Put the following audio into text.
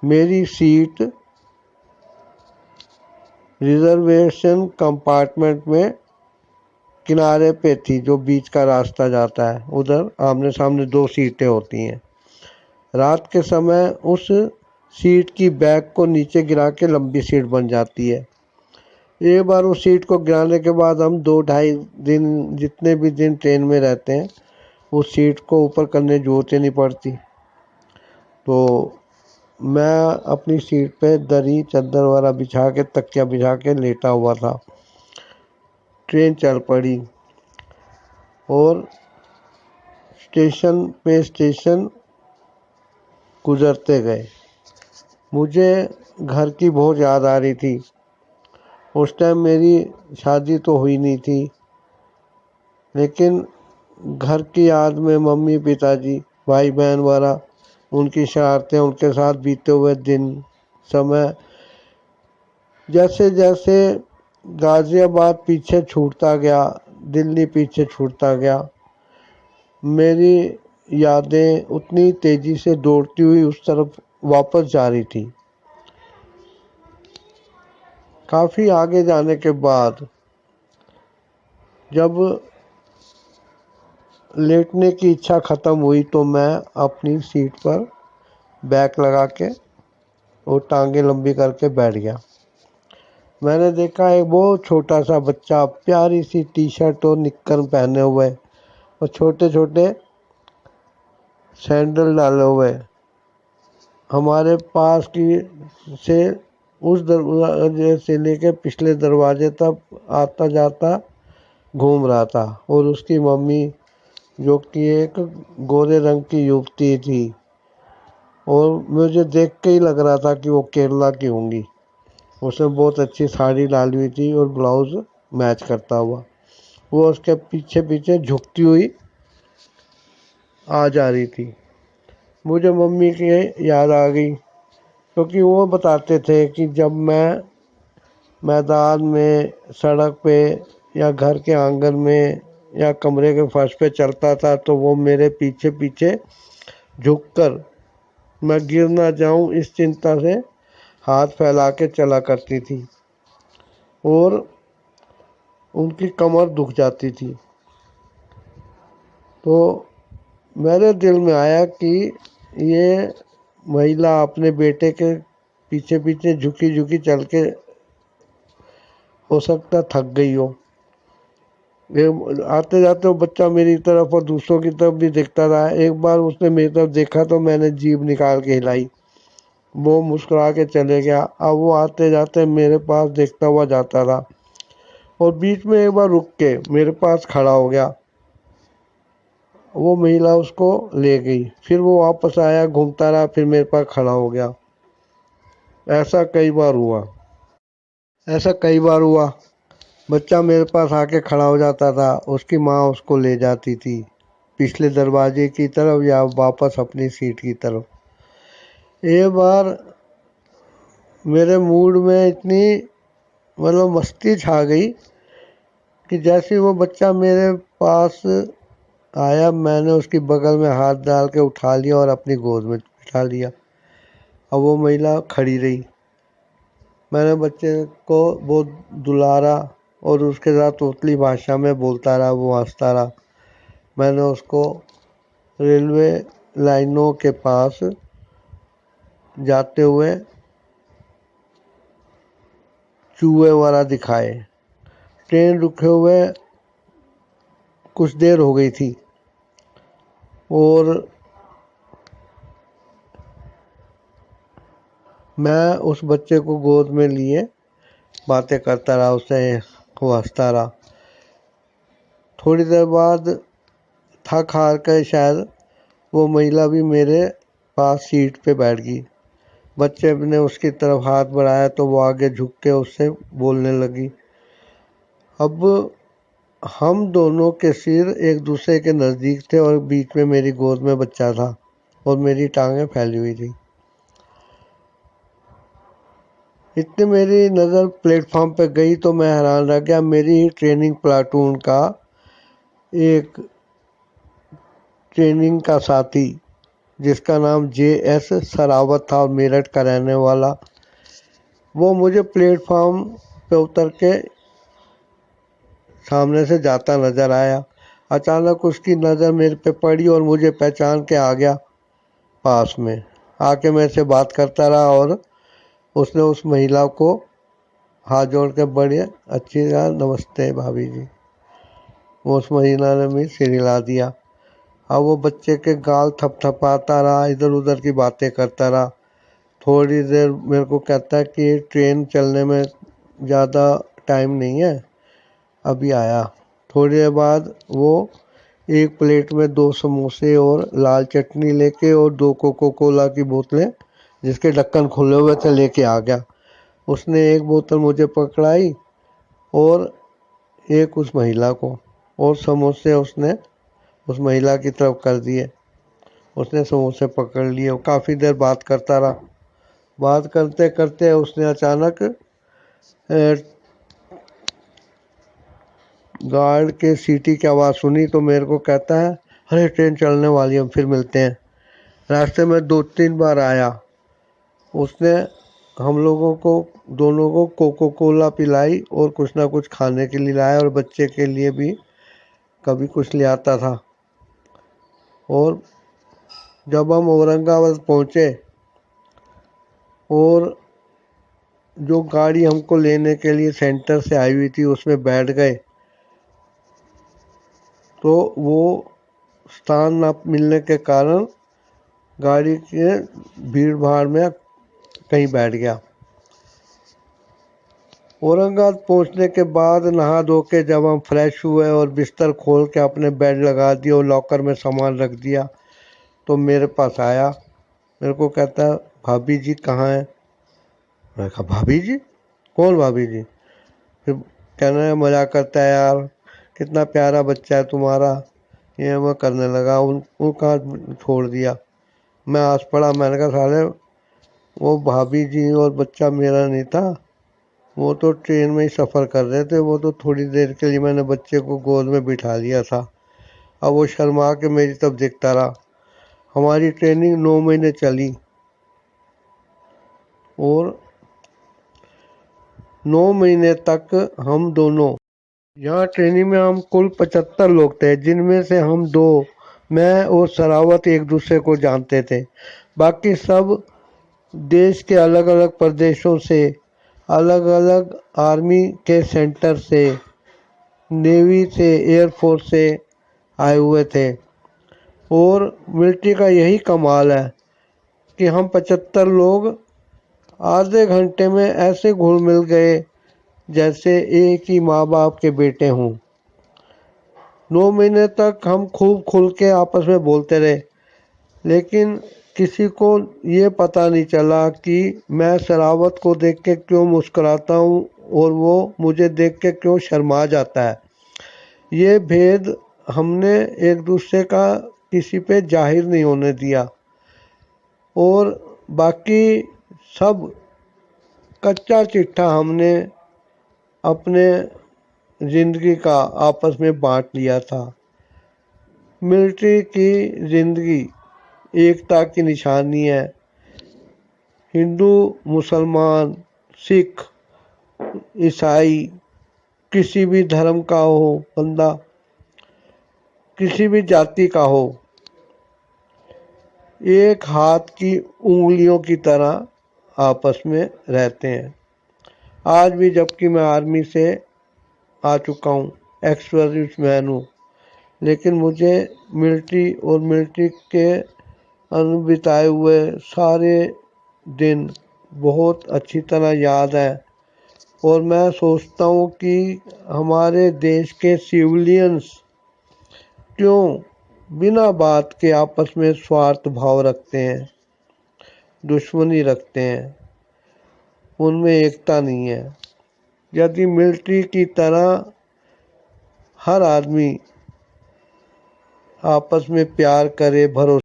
मेरी seat reservation compartment में किनारे पे थी, जो बीच का रास्ता जाता है उधर आमने सामने 2 सीटें होती हैं। रात के समय उस सीट की बैक को नीचे गिरा के लंबी सीट बन जाती है। एक बार उस सीट को गिराने के बाद हम 2-2.5 दिन जितने भी दिन ट्रेन में रहते हैं उस सीट को ऊपर करने की जरूरत ही नहीं पड़ती। तो मैं अपनी सीट पे दरी चादर वगैरह बिछा के तकिया बिछा के लेटा हुआ था। ट्रेन चल पड़ी और स्टेशन पे स्टेशन गुजरते गए। मुझे घर की बहुत याद आ रही थी। उस टाइम मेरी शादी तो हुई नहीं थी, लेकिन घर की याद में मम्मी पिताजी भाई बहन वगैरह उनकी शरारतें, उनके साथ बीते हुए दिन समय, जैसे जैसे गाज़ियाबाद पीछे छूटता गया, दिल्ली पीछे छूटता गया, मेरी यादें उतनी तेज़ी से दौड़ती हुई उस तरफ वापस जा रही थी। काफ़ी आगे जाने के बाद जब लेटने की इच्छा ख़त्म हुई तो मैं अपनी सीट पर बैक लगा के और टांगे लंबी करके बैठ गया। मैंने देखा एक बहुत छोटा सा बच्चा प्यारी सी टी शर्ट और निक्कर पहने हुए और छोटे छोटे सैंडल डाले हुए हमारे पास की से उस दरवाजे से लेके पिछले दरवाजे तक आता जाता घूम रहा था। और उसकी मम्मी, जो कि एक गोरे रंग की युवती थी, और मुझे देख के ही लग रहा था कि वो केरला की होंगी। उसने बहुत अच्छी साड़ी डाली हुई थी और ब्लाउज मैच करता हुआ। वो उसके पीछे पीछे झुकती हुई आ जा रही थी। मुझे मम्मी की याद आ गई, क्योंकि वो बताते थे कि जब मैं मैदान में, सड़क पे या घर के आंगन में या कमरे के फर्श पे चलता था तो वो मेरे पीछे पीछे झुककर मैं गिर ना जाऊं इस चिंता से हाथ फैला के चला करती थी और उनकी कमर दुख जाती थी। तो मेरे दिल में आया कि ये महिला अपने बेटे के पीछे पीछे झुकी झुकी चल के हो सकता थक गई हो। आते जाते वो बच्चा मेरी तरफ और दूसरों की तरफ भी देखता रहा। एक बार उसने मेरी तरफ देखा तो मैंने जीभ निकाल के हिलाई। वो मुस्कुरा के चले गया। अब वो आते जाते मेरे पास देखता हुआ जाता रहा और बीच में एक बार रुक के मेरे पास खड़ा हो गया। वो महिला उसको ले गई, फिर वो वापस आया, घूमता रहा, फिर मेरे पास खड़ा हो गया। ऐसा कई बार हुआ। बच्चा मेरे पास आके खड़ा हो जाता था, उसकी माँ उसको ले जाती थी पिछले दरवाजे की तरफ या वापस अपनी सीट की तरफ। एक बार मेरे मूड में इतनी मस्ती छा गई कि जैसे वो बच्चा मेरे पास आया, मैंने उसकी बगल में हाथ डाल के उठा लिया और अपनी गोद में बिठा लिया। अब वो महिला खड़ी रही। मैंने बच्चे को बहुत दुलारा और उसके साथ तोतली भाषा में बोलता रहा। वो हंसता रहा। मैंने उसको रेलवे लाइनों के पास जाते हुए चूहे वाला दिखाए। ट्रेन रुके हुए कुछ देर हो गई थी और मैं उस बच्चे को गोद में लिए बातें करता रहा, उससे वो हंसता रहा। थोड़ी देर बाद थक हार कर शायद वो महिला भी मेरे पास सीट पे बैठ गई। बच्चे ने उसकी तरफ हाथ बढ़ाया तो वो आगे झुक के उससे बोलने लगी। अब हम दोनों के सिर एक दूसरे के नज़दीक थे और बीच में मेरी गोद में बच्चा था और मेरी टांगें फैली हुई थी। इतनी मेरी नज़र प्लेटफॉर्म पे गई तो मैं हैरान रह गया। मेरी ट्रेनिंग प्लाटून का एक ट्रेनिंग का साथी, जिसका नाम JS सरावत था और मेरठ का रहने वाला। वो मुझे प्लेटफॉर्म पे उतर के सामने से जाता नज़र आया। अचानक उसकी नज़र मेरे पे पड़ी और मुझे पहचान के आ गया पास में। आके मेरे से बात करता रहा और उसने उस महिला को हाथ जोड़ के बड़े अच्छी तरह नमस्ते भाभी जी। वो उस महिला ने भी सिर हिला दिया। अब वो बच्चे के गाल थपथपाता रहा, इधर उधर की बातें करता रहा। थोड़ी देर मेरे को कहता है कि ट्रेन चलने में ज़्यादा टाइम नहीं है, अभी आया। थोड़ी देर बाद वो एक प्लेट में 2 समोसे और लाल चटनी लेके और 2 कोको कोला की बोतलें जिसके ढक्कन खुले हुए थे लेके आ गया। उसने एक बोतल मुझे पकड़ाई और एक उस महिला को, और समोसे उसने उस महिला की तरफ कर दिए। उसने समोसे पकड़ लिए और काफ़ी देर बात करता रहा। बात करते करते उसने अचानक गार्ड के सीटी की आवाज़ सुनी तो मेरे को कहता है, अरे ट्रेन चलने वाली है, हम फिर मिलते हैं। रास्ते में 2-3 बार आया। उसने हम लोगों को दोनों को कोको कोला पिलाई और कुछ ना कुछ खाने के लिए लाया और बच्चे के लिए भी कभी कुछ ले आता था। और जब हम औरंगाबाद पहुँचे और जो गाड़ी हमको लेने के लिए सेंटर से आई हुई थी उसमें बैठ गए तो वो स्थान ना मिलने के कारण गाड़ी के भीड़ भाड़ में कहीं बैठ गया। औरंगाबाद पहुंचने के बाद नहा धो के जब हम फ्रेश हुए और बिस्तर खोल के अपने बेड लगा दिया और लॉकर में सामान रख दिया तो मेरे पास आया। मेरे को कहता है, भाभी जी कहाँ हैं? मैंने कहा, भाभी जी? कौन भाभी जी? फिर कहने में मजाक करता है, यार कितना प्यारा बच्चा है तुम्हारा। ये मैं करने लगा, उन कहाँ छोड़ दिया। मैं हंस पड़ा। मैंने कहा, साले वो भाभी जी और बच्चा मेरा नहीं था, वो तो ट्रेन में ही सफ़र कर रहे थे। वो तो थोड़ी देर के लिए मैंने बच्चे को गोद में बिठा लिया था। अब वो शर्मा के मेरी तरफ देखता रहा। हमारी ट्रेनिंग 9 महीने चली और 9 महीने तक हम दोनों यहाँ ट्रेनिंग में हम कुल 75 लोग थे, जिनमें से हम 2 मैं और सरावत एक दूसरे को जानते थे। बाकी सब देश के अलग अलग प्रदेशों से, अलग अलग आर्मी के सेंटर से, नेवी से, एयरफोर्स से आए हुए थे। और मिलिट्री का यही कमाल है कि हम 75 लोग आधे घंटे में ऐसे घुल मिल गए जैसे एक ही माँ बाप के बेटे हों। 9 महीने तक हम खूब खुल के आपस में बोलते रहे, लेकिन किसी को ये पता नहीं चला कि मैं सरावत को देख के क्यों मुस्कुराता हूँ और वो मुझे देख के क्यों शर्मा जाता है। ये भेद हमने एक दूसरे का किसी पे जाहिर नहीं होने दिया और बाकी सब कच्चा चिट्ठा हमने अपने ज़िंदगी का आपस में बांट लिया था। मिलिट्री की ज़िंदगी एकता की निशानी है। हिंदू, मुसलमान, सिख, ईसाई, किसी भी धर्म का हो बंदा, किसी भी जाति का हो, एक हाथ की उंगलियों की तरह आपस में रहते हैं। आज भी जबकि मैं आर्मी से आ चुका हूँ, एक्स सर्विस मैन हूँ, लेकिन मुझे मिलिट्री और मिलिट्री के बिताए हुए सारे दिन बहुत अच्छी तरह याद है। और मैं सोचता हूँ कि हमारे देश के सिविलियंस क्यों बिना बात के आपस में स्वार्थ भाव रखते हैं, दुश्मनी रखते हैं, उनमें एकता नहीं है। यदि मिलिट्री की तरह हर आदमी आपस में प्यार करे, भरोसा